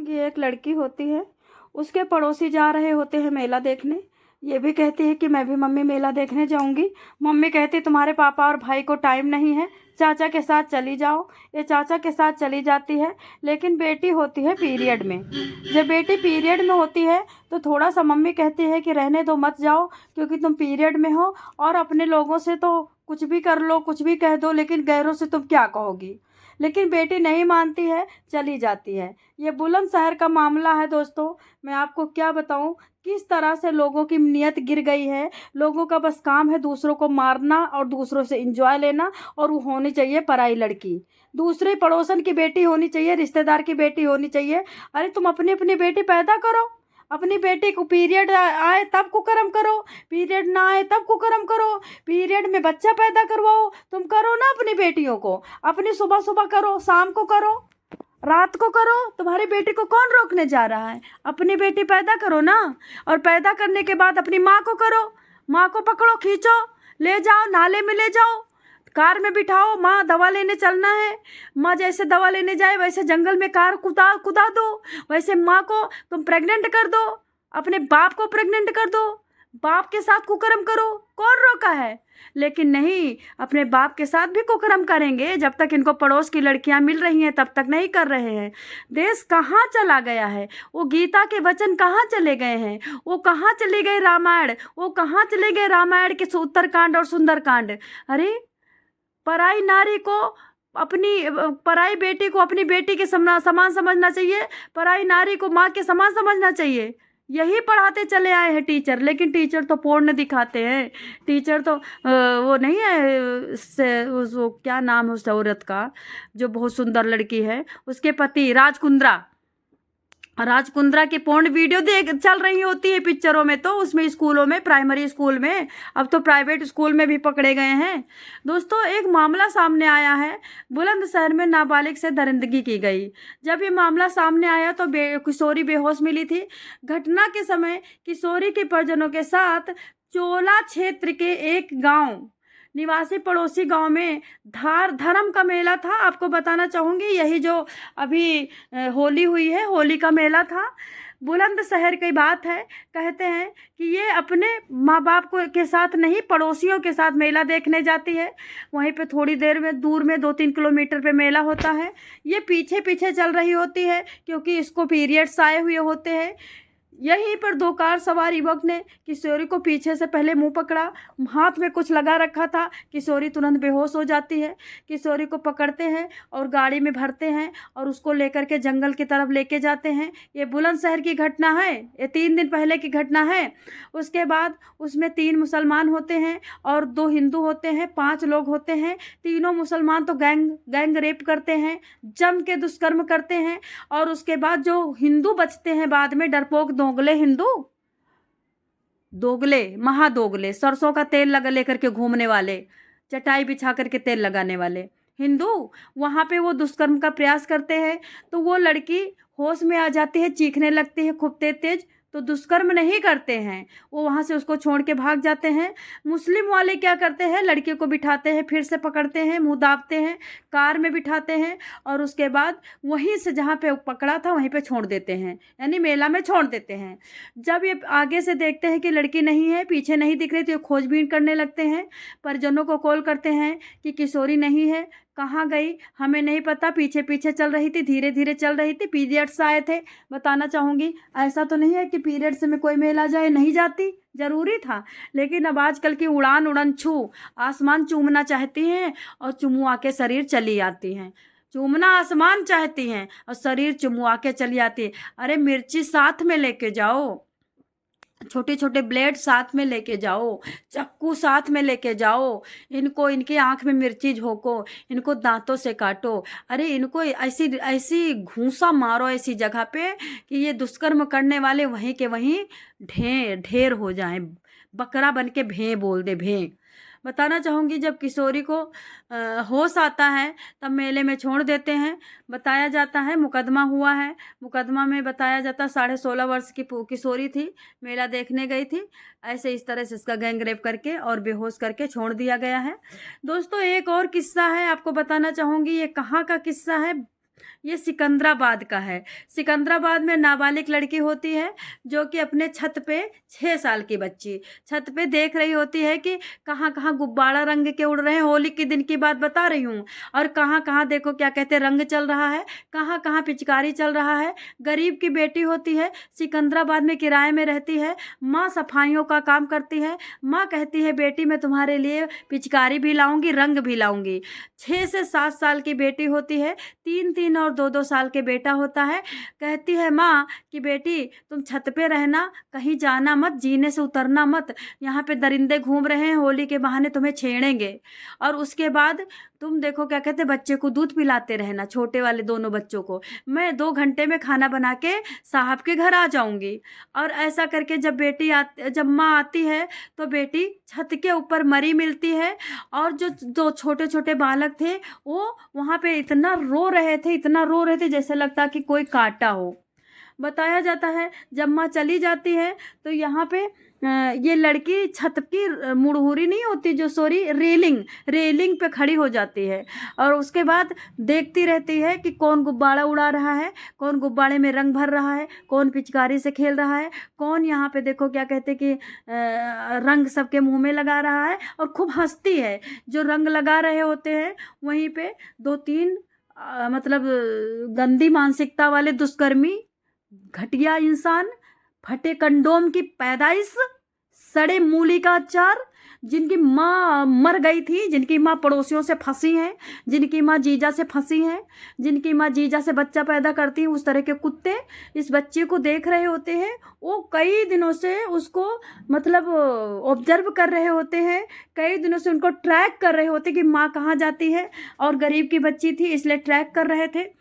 चाहूँगी, एक लड़की होती है, उसके पड़ोसी जा रहे होते हैं मेला देखने। ये भी कहती है कि मैं भी मम्मी मेला देखने जाऊंगी। मम्मी कहती तुम्हारे पापा और भाई को टाइम नहीं है, चाचा के साथ चली जाओ। ये चाचा के साथ चली जाती है, लेकिन बेटी होती है पीरियड में। जब बेटी पीरियड में होती है तो थोड़ा सा मम्मी कहती है कि रहने दो, मत जाओ, क्योंकि तुम पीरियड में हो और अपने लोगों से तो कुछ भी कर लो, कुछ भी कह दो, लेकिन गैरों से तुम क्या कहोगी। लेकिन बेटी नहीं मानती है, चली जाती है। ये बुलंदशहर का मामला है दोस्तों। मैं आपको क्या बताऊं किस तरह से लोगों की नीयत गिर गई है। लोगों का बस काम है दूसरों को मारना और दूसरों से एंजॉय लेना, और वो होनी चाहिए पराई लड़की, दूसरे पड़ोसन की बेटी होनी चाहिए, रिश्तेदार की बेटी होनी चाहिए। अरे तुम अपनी अपनी बेटी पैदा करो, अपनी बेटी को पीरियड आए तब कुकर्म करो, पीरियड ना आए तब कुकर्म करो, पीरियड में बच्चा पैदा करवाओ। तुम करो ना अपनी बेटियों को, अपनी सुबह सुबह करो, शाम को करो, रात को करो। तुम्हारी बेटी को कौन रोकने जा रहा है। अपनी बेटी पैदा करो ना, और पैदा करने के बाद अपनी माँ को करो, माँ को पकड़ो, खींचो, ले जाओ, नाले में ले जाओ, कार में बिठाओ, माँ दवा लेने चलना है। माँ जैसे दवा लेने जाए वैसे जंगल में कार कुदा कुदा दो। वैसे माँ को तुम प्रेग्नेंट कर दो, अपने बाप को प्रेग्नेंट कर दो, बाप के साथ कुकर्म करो, कौन रोका है। लेकिन नहीं, अपने बाप के साथ भी कुकर्म करेंगे। जब तक इनको पड़ोस की लड़कियां मिल रही हैं तब तक नहीं कर रहे हैं। देश कहाँ चला गया है, वो गीता के वचन कहाँ चले गए हैं, वो कहाँ चले गए रामायण, वो कहाँ चले गए रामायण के उत्तरकांड और सुंदरकांड। अरे पराई नारी को अपनी पराई बेटी को अपनी बेटी के समान समझना चाहिए, पराई नारी को माँ के समान समझना चाहिए। यही पढ़ाते चले आए हैं टीचर। लेकिन टीचर तो पोर्न दिखाते हैं। टीचर तो वो नहीं है वो क्या नाम है उस औरत का जो बहुत सुंदर लड़की है, उसके पति राजकुंद्रा की पोर्न वीडियो देख चल रही होती है पिक्चरों में, तो उसमें स्कूलों में, प्राइमरी स्कूल में, अब तो प्राइवेट स्कूल में भी पकड़े गए हैं। दोस्तों एक मामला सामने आया है, बुलंदशहर में नाबालिग से दरिंदगी की गई। जब ये मामला सामने आया तो किशोरी बेहोश मिली थी। घटना के समय किशोरी के परिजनों के साथ चोला क्षेत्र के एक गांव निवासी पड़ोसी गांव में धार धर्म का मेला था। आपको बताना चाहूँगी, यही जो अभी होली हुई है, होली का मेला था। बुलंदशहर की बात है। कहते हैं कि ये अपने माँ बाप को के साथ नहीं, पड़ोसियों के साथ मेला देखने जाती है। वहीं पे थोड़ी देर में दूर में 2-3 किलोमीटर पे मेला होता है। ये पीछे पीछे चल रही होती है क्योंकि इसको पीरियड्स आए हुए होते हैं। यहीं पर 2 कार सवार युवक ने किशोरी को पीछे से पहले मुंह पकड़ा, हाथ में कुछ लगा रखा था। किशोरी तुरंत बेहोश हो जाती है। किशोरी को पकड़ते हैं और गाड़ी में भरते हैं और उसको लेकर के जंगल की तरफ लेके जाते हैं। ये बुलंदशहर की घटना है, ये 3 दिन पहले की घटना है। उसके बाद उसमें 3 मुसलमान होते हैं और 2 हिंदू होते हैं, 5 लोग होते हैं। तीनों मुसलमान तो गैंग रेप करते हैं, जम के दुष्कर्म करते हैं। और उसके बाद जो हिंदू बचते हैं बाद में, डरपोक दोगले हिंदू, दोगले महादोगले, सरसों का तेल लगा लेकर के घूमने वाले, चटाई बिछा करके तेल लगाने वाले हिंदू, वहां पे वो दुष्कर्म का प्रयास करते हैं। तो वो लड़की होश में आ जाती है, चीखने लगती है खूब तेज, तो दुष्कर्म नहीं करते हैं, वो वहां से उसको छोड़ के भाग जाते हैं। मुस्लिम वाले क्या करते हैं, लड़के को बिठाते हैं, फिर से पकड़ते हैं, मुंह दाबते हैं, कार में बिठाते हैं और उसके बाद वहीं से जहाँ पे पकड़ा था वहीं पे छोड़ देते हैं, यानी मेला में छोड़ देते हैं। जब ये आगे से देखते हैं कि लड़की नहीं है, पीछे नहीं दिख रही, तो ये खोजबीन करने लगते हैं। परिजनों को कॉल करते हैं कि किशोरी नहीं है, कहाँ गई, हमें नहीं पता, पीछे पीछे चल रही थी, धीरे धीरे चल रही थी, पीरियड्स आए थे। बताना चाहूँगी ऐसा तो नहीं है कि पीरियड्स में कोई मेला जाए, नहीं जाती, जरूरी था। लेकिन अब आजकल की उड़न छू आसमान चूमना चाहती हैं और चुमुआ के शरीर चली आती हैं। चूमना आसमान चाहती हैं और शरीर चुमुआ के चली आती है। अरे मिर्ची साथ में लेके जाओ, छोटे छोटे ब्लेड साथ में लेके जाओ, चाकू साथ में लेके जाओ, इनको इनकी आंख में मिर्ची झोंको, इनको दांतों से काटो। अरे इनको ऐसी ऐसी घूंसा मारो ऐसी जगह पे कि ये दुष्कर्म करने वाले वहीं के वहीं ढेर हो जाएं, बकरा बन के भें बोल दे, भें। बताना चाहूँगी जब किशोरी को होश आता है तब मेले में छोड़ देते हैं। बताया जाता है मुकदमा हुआ है, मुकदमा में बताया जाता 16.5 वर्ष की किशोरी थी, मेला देखने गई थी, ऐसे इस तरह से इसका गैंग रेप करके और बेहोश करके छोड़ दिया गया है। दोस्तों एक और किस्सा है, आपको बताना चाहूँगी, ये कहाँ का किस्सा है, ये सिकंदराबाद का है। सिकंदराबाद में नाबालिग लड़की होती है जो कि अपने छत पे 6 साल की बच्ची छत पे देख रही होती है कि कहाँ कहाँ गुब्बारा रंग के उड़ रहे हैं। होली के दिन की बात बता रही हूँ। और कहाँ कहाँ देखो क्या कहते हैं रंग चल रहा है, कहाँ कहाँ पिचकारी चल रहा है। गरीब की बेटी होती है, सिकंदराबाद में किराए में रहती है। माँ सफाइयों का काम करती है। माँ कहती है बेटी मैं तुम्हारे लिए पिचकारी भी लाऊंगी, रंग भी लाऊंगी। 6 से 7 साल की बेटी होती है, 3 3 और 2 2 साल के बेटा होता है। कहती है माँ कि बेटी तुम छत पे रहना, कहीं जाना मत, जीने से उतरना मत, यहाँ पे दरिंदे घूम रहे हैं, होली के बहाने तुम्हें छेड़ेंगे। और उसके बाद तुम देखो क्या कहते हैं बच्चे को दूध पिलाते रहना, छोटे वाले दोनों बच्चों को। मैं 2 घंटे में खाना बना के साहब के घर आ जाऊंगी। और ऐसा करके जब माँ आती है तो बेटी छत के ऊपर मरी मिलती है। और जो 2 छोटे छोटे बालक थे वो वहाँ पे इतना रो रहे थे, इतना रो रहे थे जैसे लगता कि कोई काटा हो। बताया जाता है जब माँ चली जाती है तो यहाँ पे ये लड़की छत की मुड़हुरी नहीं होती जो, सॉरी, रेलिंग पे खड़ी हो जाती है। और उसके बाद देखती रहती है कि कौन गुब्बारा उड़ा रहा है, कौन गुब्बारे में रंग भर रहा है, कौन पिचकारी से खेल रहा है, कौन यहाँ पे देखो क्या कहते कि रंग सबके मुंह में लगा रहा है। और खूब हंसती है। जो रंग लगा रहे होते हैं वहीं पे 2 3 मतलब गंदी मानसिकता वाले दुष्कर्मी, घटिया इंसान, फटे कंडोम की पैदाइश, सड़े मूली का अचार, जिनकी माँ मर गई थी, जिनकी माँ पड़ोसियों से फंसी हैं, जिनकी माँ जीजा से फंसी हैं, जिनकी माँ जीजा से बच्चा पैदा करती है, उस तरह के कुत्ते इस बच्चे को देख रहे होते हैं। वो कई दिनों से उसको मतलब ऑब्जर्व कर रहे होते हैं, कई दिनों से उनको ट्रैक कर रहे होते कि माँ कहाँ जाती है। और गरीब की बच्ची थी इसलिए ट्रैक कर रहे थे।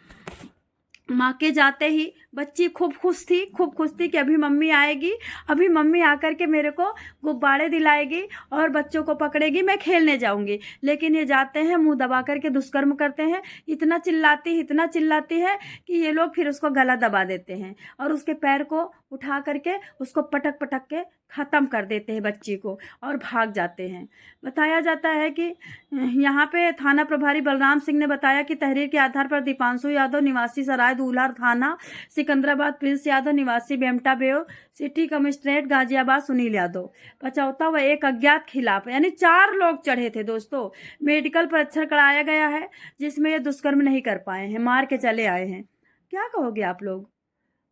माँ के जाते ही बच्ची खूब खुश थी कि अभी मम्मी आएगी, अभी मम्मी आकर के मेरे को गुब्बारे दिलाएगी और बच्चों को पकड़ेगी, मैं खेलने जाऊंगी। लेकिन ये जाते हैं मुंह दबा करके दुष्कर्म करते हैं। इतना चिल्लाती है कि ये लोग फिर उसको गला दबा देते हैं और उसके पैर को उठा करके उसको पटक पटक के ख़त्म कर देते हैं बच्ची को और भाग जाते हैं। बताया जाता है कि यहाँ पे थाना प्रभारी बलराम सिंह ने बताया कि तहरीर के आधार पर दीपांशु यादव निवासी सराय दूल्हार थाना सिकंदराबाद, प्रिंस यादव निवासी बेमटा बेव, सिटी कमिश्नरेट गाजियाबाद सुनील यादव पचौता व एक अज्ञात खिलाफ, यानी 4 लोग चढ़े थे दोस्तों। मेडिकल परीक्षण कराया गया है जिसमें ये दुष्कर्म नहीं कर पाए हैं, मार के चले आए हैं। क्या कहोगे आप लोग?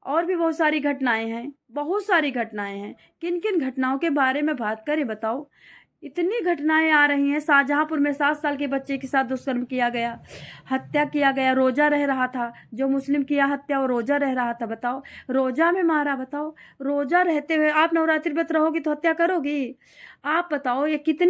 और भी बहुत सारी घटनाएं हैं, बहुत सारी घटनाएं हैं। किन किन घटनाओं के बारे में बात करें बताओ? इतनी घटनाएं आ रही हैं। शाहजहांपुर में 7 साल के बच्चे के साथ दुष्कर्म किया गया, हत्या किया गया, रोजा रह रहा था। जो मुस्लिम किया हत्या वो रोजा रह रहा था। बताओ, रोजा में मारा। बताओ, रोजा रहते हुए आप नवरात्रि व्रत रहोगी तो हत्या करोगी? आप बताओ ये कितने